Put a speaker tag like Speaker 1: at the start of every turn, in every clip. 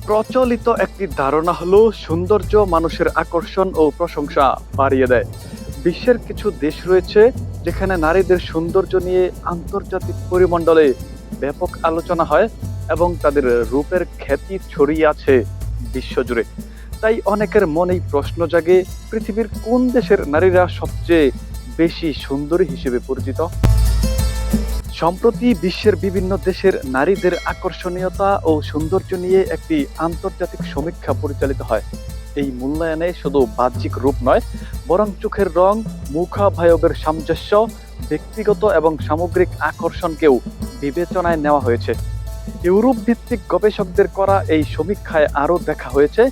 Speaker 1: প্রচলিত একটি ধারণা হলো সৌন্দর্য মানুষের আকর্ষণ ও প্রশংসা বাড়িয়ে দেয়। বিশ্বের কিছু দেশ রয়েছে যেখানে নারীদের সৌন্দর্য নিয়ে আন্তর্জাতিক পরিমণ্ডলে ব্যাপক আলোচনা হয় এবং তাদের রূপের খ্যাতি ছড়িয়ে আছে বিশ্বজুড়ে। তাই অনেকের মনেই প্রশ্ন জাগে, পৃথিবীর কোন দেশের নারীরা সবচেয়ে বেশি সুন্দরী হিসেবে পরিচিত? সম্প্রতি বিশ্বের বিভিন্ন দেশের নারীদের আকর্ষণীয়তা ও সৌন্দর্য নিয়ে একটি আন্তর্জাতিক সমীক্ষা পরিচালিত হয়। এই মূল্যায়নে শুধু বাহ্যিক রূপ নয়, বরং চোখের রং, মুখাবয়বের সামঞ্জস্য, ব্যক্তিগত এবং সামগ্রিক আকর্ষণকেও বিবেচনায় নেওয়া হয়েছে। ইউরোপ ভিত্তিক গবেষকদের করা এই সমীক্ষায় আরও দেখা হয়েছে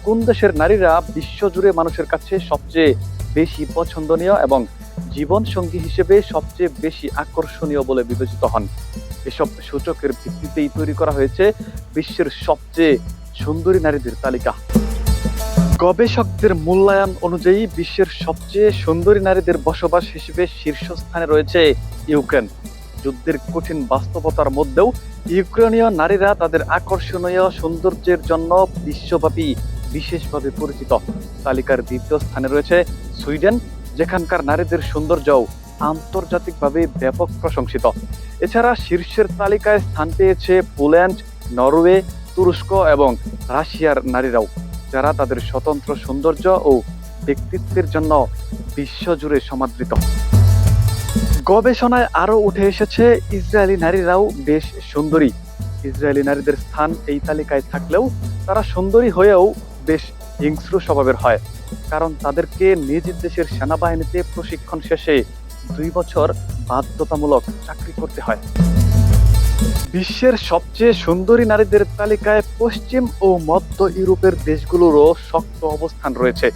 Speaker 1: কোন দেশের নারীরা বিশ্বজুড়ে মানুষের কাছে সবচেয়ে বেশি পছন্দনীয় এবং জীবনসঙ্গী হিসেবে সবচেয়ে বেশি আকর্ষণীয় বলে বিবেচিত হন। এসব সূচকের ভিত্তিতেই তৈরি করা হয়েছে বিশ্বের সবচেয়ে সুন্দরী নারীদের তালিকা। গবেষকদের মূল্যায়ন অনুযায়ী বিশ্বের সবচেয়ে সুন্দরী নারীদের বসবাস হিসেবে শীর্ষস্থানে রয়েছে ইউক্রেন। যুদ্ধের কঠিন বাস্তবতার মধ্যেও ইউক্রেনীয় নারীরা তাদের আকর্ষণীয় সৌন্দর্যের জন্য বিশ্বব্যাপী বিশেষভাবে পরিচিত। তালিকার দ্বিতীয় স্থানে রয়েছে সুইডেন, যেখানকার নারীদের সৌন্দর্যও আন্তর্জাতিকভাবে ব্যাপক প্রশংসিত। এছাড়া শীর্ষের তালিকায় স্থান পেয়েছে পোল্যান্ড, নরওয়ে, তুরস্ক এবং রাশিয়ার নারীরাও, যারা তাদের স্বতন্ত্র সৌন্দর্য ও ব্যক্তিত্বের জন্য বিশ্বজুড়ে সমাদৃত। গবেষণায় আরও উঠে এসেছে ইসরায়েলি নারীরাও বেশ সুন্দরী। ইসরায়েলি নারীদের স্থান এই তালিকায় থাকলেও তারা সুন্দরী হয়েও বেশ হিংস্র স্বভাবের হয়, কারণ তাদেরকে নিজ দেশের সেনাবাহিনীতে প্রশিক্ষণ শেষে 2 বছর বাধ্যতামূলক চাকরি করতে হয়। বিশ্বের সবচেয়ে সুন্দরী নারীদের তালিকায় পশ্চিম ও মধ্য ইউরোপের দেশগুলোরও শক্ত অবস্থান রয়েছে।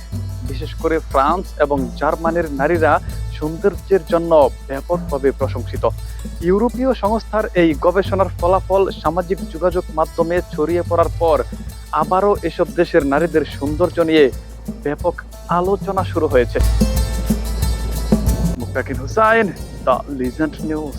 Speaker 1: বিশেষ করে ফ্রান্স এবং জার্মানির নারীরা সৌন্দর্যের জন্য ব্যাপকভাবে প্রশংসিত। ইউরোপীয় সংস্থার এই গবেষণার ফলাফল সামাজিক যোগাযোগ মাধ্যমে ছড়িয়ে পড়ার পর আবারও এসব দেশের নারীদের সৌন্দর্য নিয়ে ব্যাপক আলোচনা শুরু হয়েছে। মুক্তাকিন হুসাইন, দ্য লিজেন্ড নিউজ।